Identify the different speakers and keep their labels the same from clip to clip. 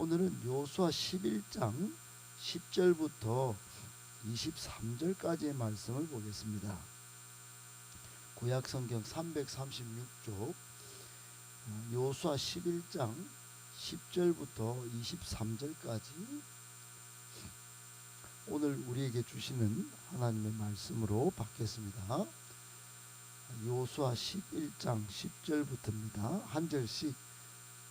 Speaker 1: 오늘은 요수아 11장 10절부터 23절까지의 말씀을 보겠습니다. 구약성경 336쪽 요수아 11장 10절부터 23절까지 오늘 우리에게 주시는 하나님의 말씀으로 받겠습니다. 요수아 11장 10절부터입니다. 한 절씩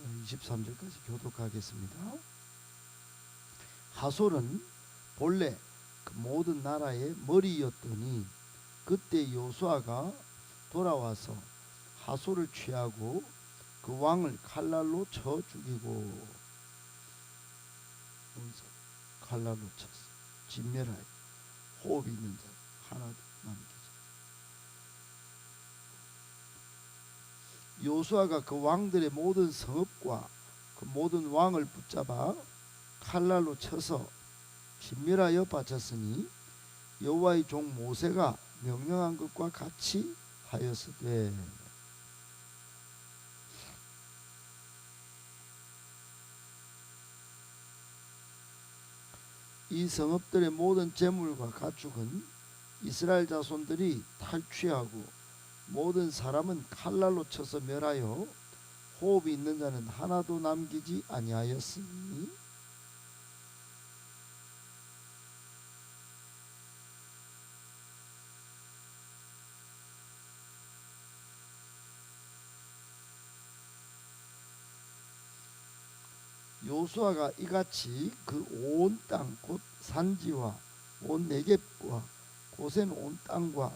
Speaker 1: 23절까지 교독하겠습니다. 하솔은 본래 그 모든 나라의 머리였더니 그때 요수아가 돌아와서 하솔을 취하고 그 왕을 칼날로 쳐 죽이고, 칼날로 쳤어. 진멸하여 호흡이 있는 자 하나도 남기지. 요수아가 그 왕들의 모든 성읍과 그 모든 왕을 붙잡아 칼날로 쳐서 진멸하여 바쳤으니 여호와의 종 모세가 명령한 것과 같이 하였으되, 이 성읍들의 모든 재물과 가축은 이스라엘 자손들이 탈취하고 모든 사람은 칼날로 쳐서 멸하여 호흡이 있는 자는 하나도 남기지 아니하였으니, 요수아가 이같이 그 온 땅 곧 산지와 온 네겝과 고센 온 땅과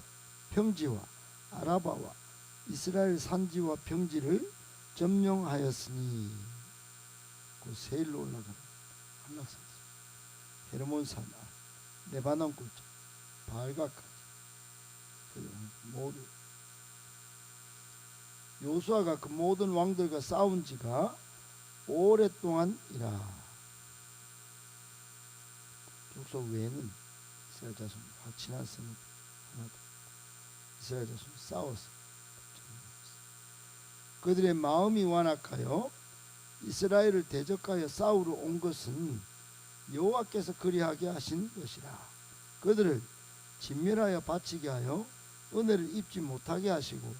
Speaker 1: 평지와 아라바와 이스라엘 산지와 평지를 점령하였으니, 그 세일로 올라가는 한락산, 헤르몬산, 레바논 골짜, 바알가까지 모두. 요수아가 그 모든 왕들과 싸운 지가 오랫동안이라. 족속 외에는 이스라엘 자손 확신한 성읍 하나도. 이스라엘 자손 싸워서 그들의 마음이 완악하여 이스라엘을 대적하여 싸우러 온 것은 여호와께서 그리하게 하신 것이라. 그들을 진멸하여 바치게 하여 은혜를 입지 못하게 하시고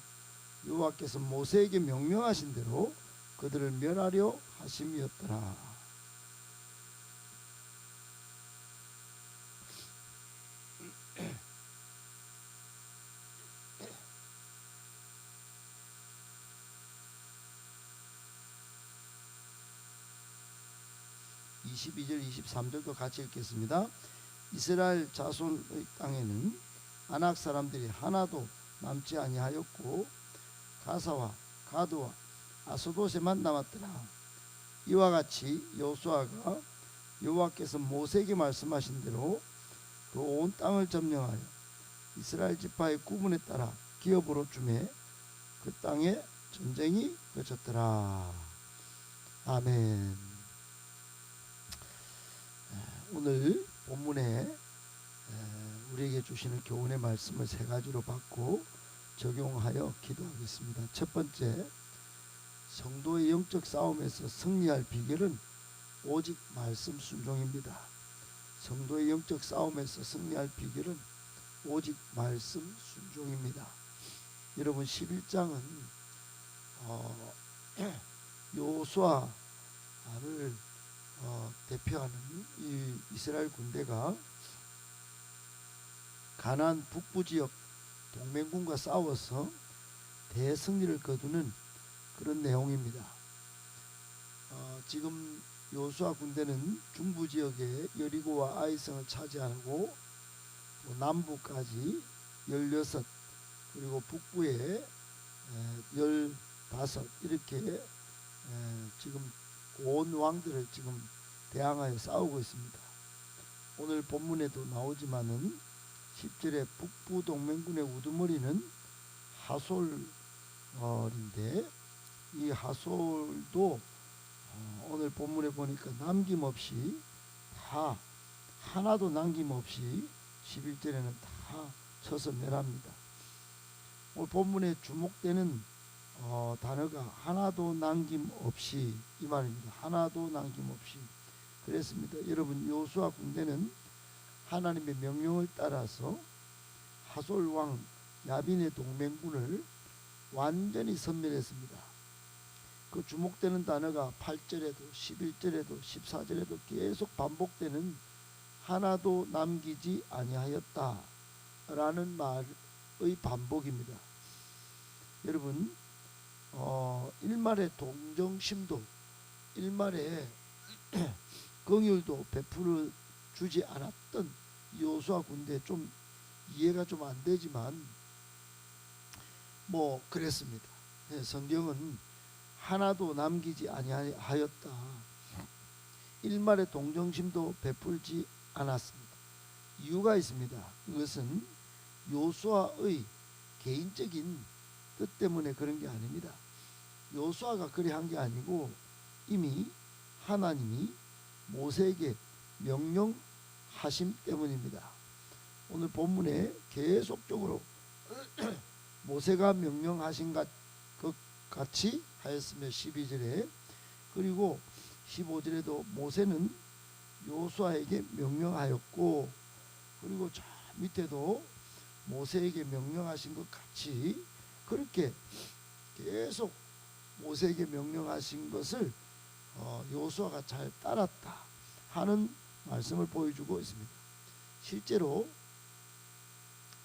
Speaker 1: 여호와께서 모세에게 명령하신 대로 그들을 멸하려 하심이었더라. 22절 23절도 같이 읽겠습니다. 이스라엘 자손의 땅에는 아낙 사람들이 하나도 남지 아니하였고 가사와 가드와 아스돗에만 남았더라. 이와 같이 요수아가 여호와께서 모세에게 말씀하신 대로 그 온 땅을 점령하여 이스라엘 지파의 구분에 따라 기업으로 주매 그 땅에 전쟁이 그쳤더라. 아멘. 오늘 본문에 우리에게 주시는 교훈의 말씀을 세 가지로 받고 적용하여 기도하겠습니다. 첫 번째, 성도의 영적 싸움에서 승리할 비결은 오직 말씀 순종입니다. 성도의 영적 싸움에서 승리할 비결은 오직 말씀 순종입니다. 여러분, 11장은 요수아를 대표하는 이 이스라엘 군대가 가나안 북부 지역 동맹군과 싸워서 대승리를 거두는 그런 내용입니다. 지금 요수아 군대는 중부 지역에 여리고와 아이성을 차지하고 남부까지 16 그리고 북부에 15 이렇게 지금 온 왕들을 지금 대항하여 싸우고 있습니다. 오늘 본문에도 나오지만은 10절에 북부 동맹군의 우두머리는 하솔인데, 이 하솔도 오늘 본문에 보니까 남김없이 다, 하나도 남김없이 11절에는 다 쳐서 멸합니다. 오늘 본문에 주목되는 단어가 하나도 남김없이 이 말입니다. 하나도 남김없이 그랬습니다. 여러분, 여호수아 군대는 하나님의 명령을 따라서 하솔 왕 야빈의 동맹군을 완전히 섬멸했습니다. 그 주목되는 단어가 8절에도 11절에도 14절에도 계속 반복되는 하나도 남기지 아니하였다 라는 말의 반복입니다. 여러분, 일말의 동정심도 일말의 긍휼도 베풀어 주지 않았던 여호수아 군대, 좀 이해가 좀 안 되지만 뭐 그랬습니다. 성경은 하나도 남기지 아니하였다. 일말의 동정심도 베풀지 않았습니다. 이유가 있습니다. 이것은 여호수아의 개인적인 뜻 때문에 그런 게 아닙니다. 여호수아가 그리 한 게 아니고 이미 하나님이 모세에게 명령하심 때문입니다. 오늘 본문에 계속적으로 모세가 명령하신 것 같이 하였으며 12절에, 그리고 15절에도 모세는 여호수아에게 명령하였고, 그리고 저 밑에도 모세에게 명령하신 것 같이 그렇게 계속 모세에게 명령하신 것을 여호수아가 잘 따랐다 하는 말씀을 보여주고 있습니다. 실제로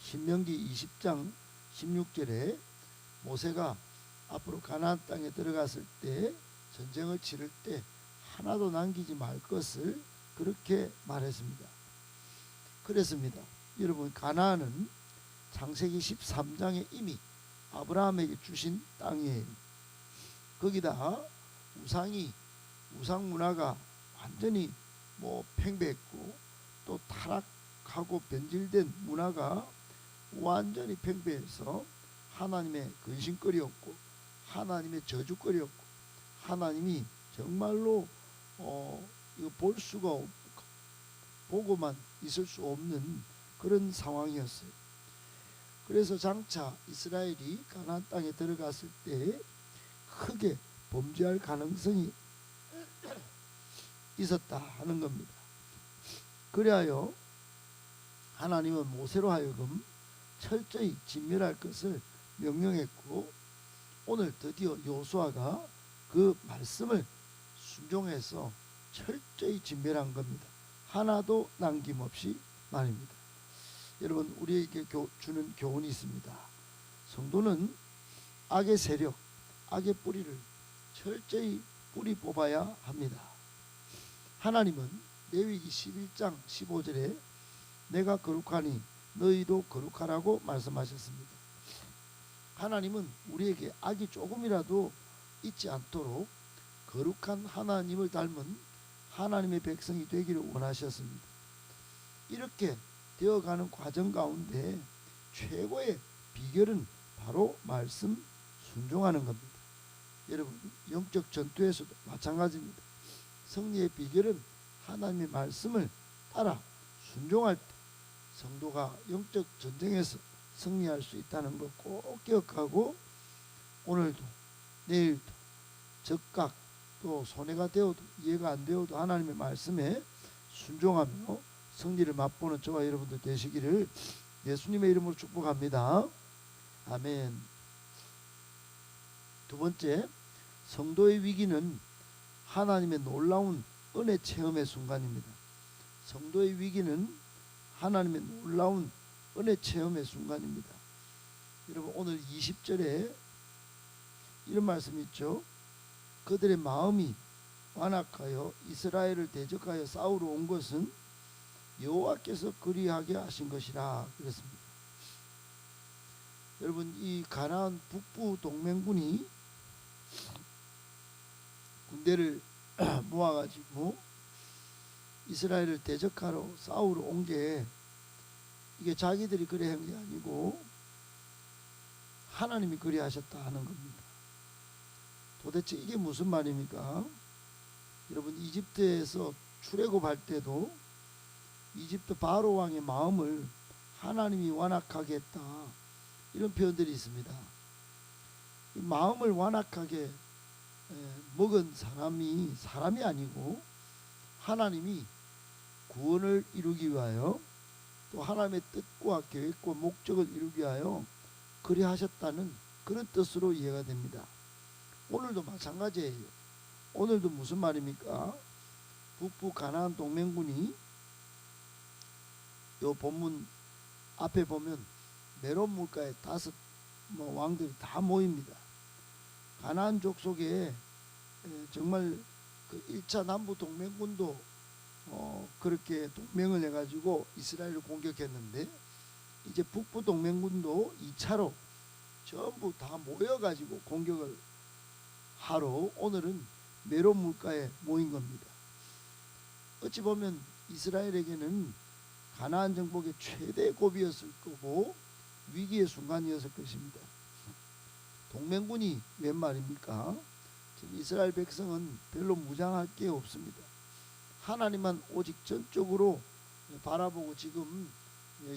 Speaker 1: 신명기 20장 16절에 모세가 앞으로 가나안 땅에 들어갔을 때, 전쟁을 치를 때 하나도 남기지 말 것을 그렇게 말했습니다. 그랬습니다. 여러분, 가나안은 창세기 13장에 이미 아브라함에게 주신 땅이에요. 거기다 우상 문화가 완전히 팽배했고, 또 타락하고 변질된 문화가 완전히 팽배해서 하나님의 근심거리였고, 하나님의 저주거리였고, 하나님이 정말로 이거 볼 수가 없고 보고만 있을 수 없는 그런 상황이었어요. 그래서 장차 이스라엘이 가나안 땅에 들어갔을 때 크게 범죄할 가능성이 있었다 하는 겁니다. 그리하여 하나님은 모세로 하여금 철저히 진멸할 것을 명령했고, 오늘 드디어 여호수아가 그 말씀을 순종해서 철저히 진멸한 겁니다. 하나도 남김없이 말입니다. 여러분, 우리에게 주는 교훈이 있습니다. 성도는 악의 세력, 악의 뿌리를 철저히 뿌리 뽑아야 합니다. 하나님은 레위기 11장 15절에 내가 거룩하니 너희도 거룩하라고 말씀하셨습니다. 하나님은 우리에게 악이 조금이라도 있지 않도록 거룩한 하나님을 닮은 하나님의 백성이 되기를 원하셨습니다. 이렇게 되어가는 과정 가운데 최고의 비결은 바로 말씀 순종하는 겁니다. 여러분, 영적 전투에서도 마찬가지입니다. 승리의 비결은 하나님의 말씀을 따라 순종할 때 성도가 영적 전쟁에서 승리할 수 있다는 것 꼭 기억하고, 오늘도 내일도 적각 또 손해가 되어도 이해가 안 되어도 하나님의 말씀에 순종하며 승리를 맛보는 저와 여러분들 되시기를 예수님의 이름으로 축복합니다. 아멘. 두 번째, 성도의 위기는 하나님의 놀라운 은혜 체험의 순간입니다. 성도의 위기는 하나님의 놀라운 은혜 체험의 순간입니다. 여러분, 오늘 20절에 이런 말씀이 있죠. 그들의 마음이 완악하여 이스라엘을 대적하여 싸우러 온 것은 여호와께서 그리하게 하신 것이라 그랬습니다. 여러분, 이 가나안 북부 동맹군이 군대를 모아가지고 이스라엘을 대적하러 싸우러 온 게, 이게 자기들이 그래 한 게 아니고 하나님이 그리 하셨다 하는 겁니다. 도대체 이게 무슨 말입니까? 여러분, 이집트에서 출애굽할 때도 이집트 바로 왕의 마음을 하나님이 완악하게 했다, 이런 표현들이 있습니다. 이 마음을 완악하게 먹은 사람이 아니고 하나님이 구원을 이루기 위하여 또 하나님의 뜻과 계획과 목적을 이루기 위하여 그리하셨다는 그런 뜻으로 이해가 됩니다. 오늘도 마찬가지예요. 오늘도 무슨 말입니까? 북부 가나안 동맹군이 요 본문 앞에 보면 메론 물가에 5 왕들이 다 모입니다. 가나안 족속에 정말 그 1차 남부 동맹군도 그렇게 동맹을 해가지고 이스라엘을 공격했는데 이제 북부 동맹군도 2차로 전부 다 모여가지고 공격을 하러 오늘은 메론 물가에 모인 겁니다. 어찌 보면 이스라엘에게는 가나안 정복의 최대 고비였을 거고 위기의 순간이었을 것입니다. 동맹군이 웬 말입니까? 지금 이스라엘 백성은 별로 무장할 게 없습니다. 하나님만 오직 전적으로 바라보고 지금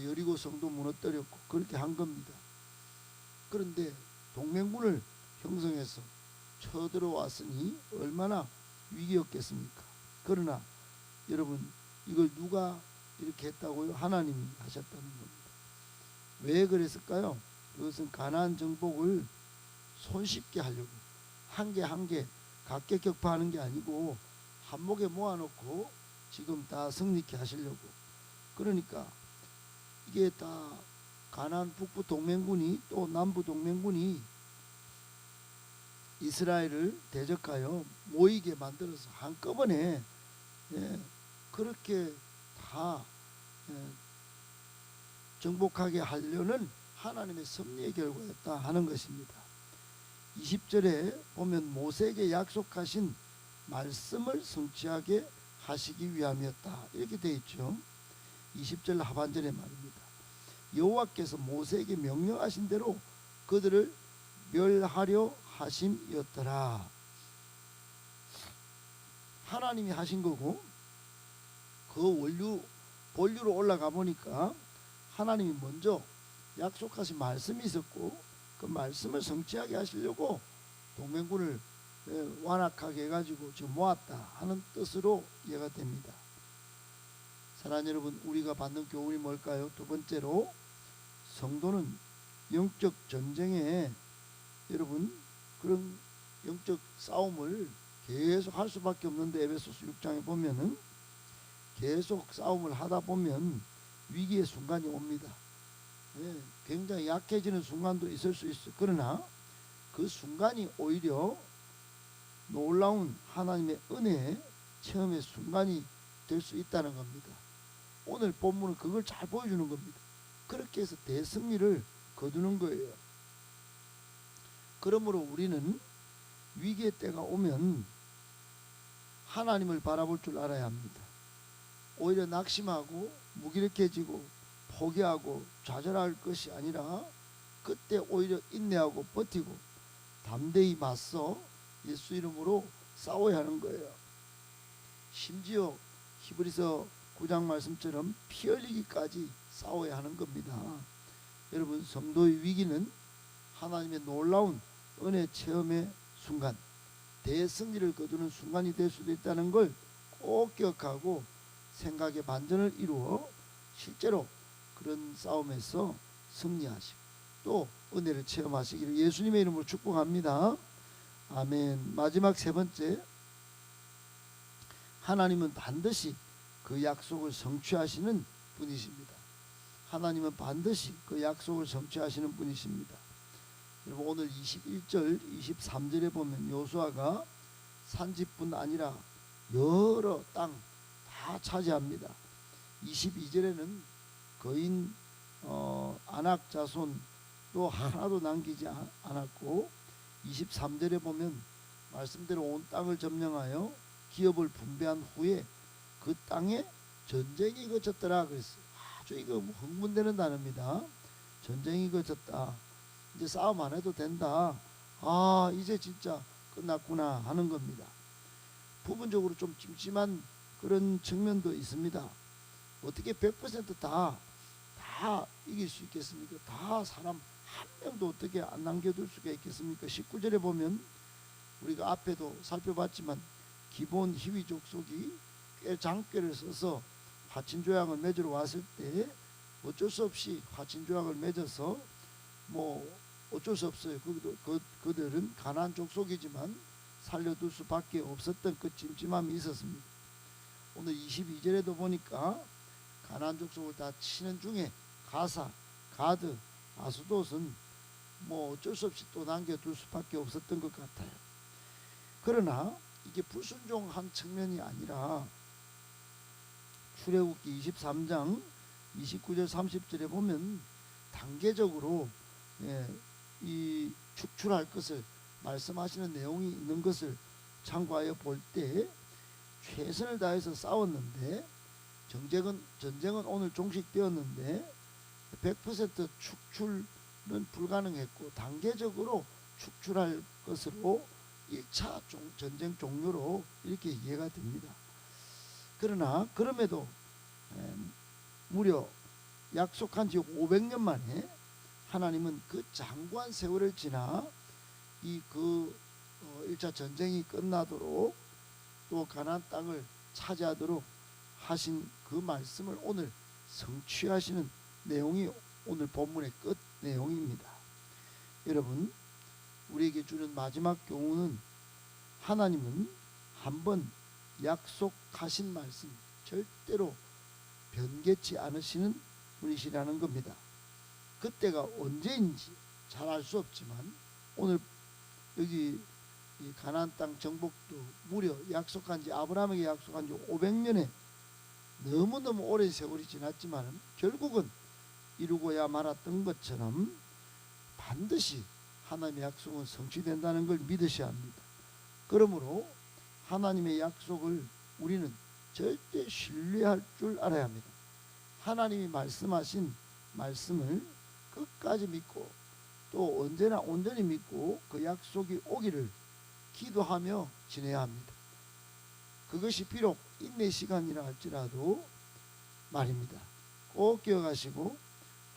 Speaker 1: 여리고 성도 무너뜨렸고 그렇게 한 겁니다. 그런데 동맹군을 형성해서 쳐들어왔으니 얼마나 위기였겠습니까? 그러나 여러분, 이걸 누가 이렇게 했다고요? 하나님이 하셨다는 겁니다. 왜 그랬을까요? 그것은 가나안 정복을 손쉽게 하려고 한 개 한 개 각계 격파하는 게 아니고 한목에 모아놓고 지금 다 승리케 하시려고. 그러니까 이게 다 가나안 북부 동맹군이 또 남부 동맹군이 이스라엘을 대적하여 모이게 만들어서 한꺼번에 그렇게 다 정복하게 하려는 하나님의 섭리의 결과였다 하는 것입니다. 20절에 보면 모세에게 약속하신 말씀을 성취하게 하시기 위함이었다 이렇게 되어 있죠. 20절 하반절의 말입니다. 여호와께서 모세에게 명령하신 대로 그들을 멸하려 하심이었더라. 하나님이 하신 거고 그 본류로 올라가 보니까 하나님이 먼저 약속하신 말씀이 있었고 그 말씀을 성취하게 하시려고 동맹군을 완악하게 해가지고 지금 모았다 하는 뜻으로 이해가 됩니다. 사랑하는 여러분, 우리가 받는 교훈이 뭘까요? 두 번째로, 성도는 영적 전쟁에 여러분 그런 영적 싸움을 계속 할 수밖에 없는데 에베소서 6장에 보면은 계속 싸움을 하다 보면 위기의 순간이 옵니다. 굉장히 약해지는 순간도 있을 수 있어요. 그러나 그 순간이 오히려 놀라운 하나님의 은혜의 체험의 순간이 될 수 있다는 겁니다. 오늘 본문은 그걸 잘 보여주는 겁니다. 그렇게 해서 대승리를 거두는 거예요. 그러므로 우리는 위기의 때가 오면 하나님을 바라볼 줄 알아야 합니다. 오히려 낙심하고 무기력해지고 포기하고 좌절할 것이 아니라 그때 오히려 인내하고 버티고 담대히 맞서 예수 이름으로 싸워야 하는 거예요. 심지어 히브리서 9장 말씀처럼 피 흘리기까지 싸워야 하는 겁니다. 여러분, 성도의 위기는 하나님의 놀라운 은혜 체험의 순간, 대승리를 거두는 순간이 될 수도 있다는 걸 꼭 기억하고 생각의 반전을 이루어 실제로 그런 싸움에서 승리하시고 또 은혜를 체험하시기를 예수님의 이름으로 축복합니다. 아멘. 마지막 세 번째, 하나님은 반드시 그 약속을 성취하시는 분이십니다. 하나님은 반드시 그 약속을 성취하시는 분이십니다. 여러분, 오늘 21절 23절에 보면 여호수아가 산지뿐 아니라 여러 땅 다 차지합니다. 22절에는 거인 아낙 자손도 하나도 남기지 않았고 23절에 보면 말씀대로 온 땅을 점령하여 기업을 분배한 후에 그 땅에 전쟁이 거쳤더라 그랬어요. 아주 이거 흥분되는 단어입니다. 전쟁이 거쳤다. 이제 싸움 안 해도 된다. 아, 이제 진짜 끝났구나 하는 겁니다. 부분적으로 좀 찜찜한 그런 측면도 있습니다. 어떻게 100% 다 이길 수 있겠습니까? 다 사람 한 명도 어떻게 안 남겨둘 수가 있겠습니까? 19절에 보면 우리가 앞에도 살펴봤지만 기본 희위 족속이 꽤 장꾀를 써서 화친조약을 맺으러 왔을 때 어쩔 수 없이 화친조약을 맺어서 뭐 어쩔 수 없어요. 그들은 가나안 족속이지만 살려둘 수밖에 없었던 그 찜찜함이 있었습니다. 오늘 22절에도 보니까 가나안 족속을 다 치는 중에 가사, 가드, 아스돗은 뭐 어쩔 수 없이 또 남겨둘 수밖에 없었던 것 같아요. 그러나 이게 불순종한 측면이 아니라 출애굽기 23장 29절 30절에 보면 단계적으로 이 축출할 것을 말씀하시는 내용이 있는 것을 참고하여 볼 때 최선을 다해서 싸웠는데 전쟁은 오늘 종식되었는데 100% 축출은 불가능했고 단계적으로 축출할 것으로 1차 전쟁 종료로 이렇게 이해가 됩니다. 그러나 그럼에도 무려 약속한 지 500년 만에 하나님은 그 장구한 세월을 지나 이 1차 전쟁이 끝나도록 또 가나안 땅을 차지하도록 하신 그 말씀을 오늘 성취하시는 내용이 오늘 본문의 끝 내용입니다. 여러분, 우리에게 주는 마지막 교훈은 하나님은 한번 약속하신 말씀 절대로 변개치 않으시는 분이시라는 겁니다. 그때가 언제인지 잘 알 수 없지만 오늘 여기 이 가나안 땅 정복도 무려 아브라함에게 약속한 지 500년에 너무너무 오랜 세월이 지났지만 결국은 이루고야 말았던 것처럼 반드시 하나님의 약속은 성취된다는 걸 믿으셔야 합니다. 그러므로 하나님의 약속을 우리는 절대 신뢰할 줄 알아야 합니다. 하나님이 말씀하신 말씀을 끝까지 믿고 또 언제나 온전히 믿고 그 약속이 오기를 기도하며 지내야 합니다. 그것이 비록 인내 시간이라 할지라도 말입니다. 꼭 기억하시고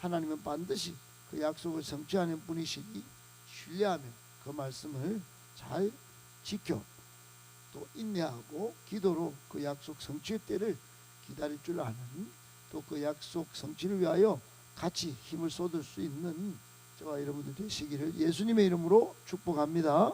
Speaker 1: 하나님은 반드시 그 약속을 성취하는 분이시니 신뢰하며 그 말씀을 잘 지켜 또 인내하고 기도로 그 약속 성취의 때를 기다릴 줄 아는 또 그 약속 성취를 위하여 같이 힘을 쏟을 수 있는 저와 여러분들 되시기를 예수님의 이름으로 축복합니다.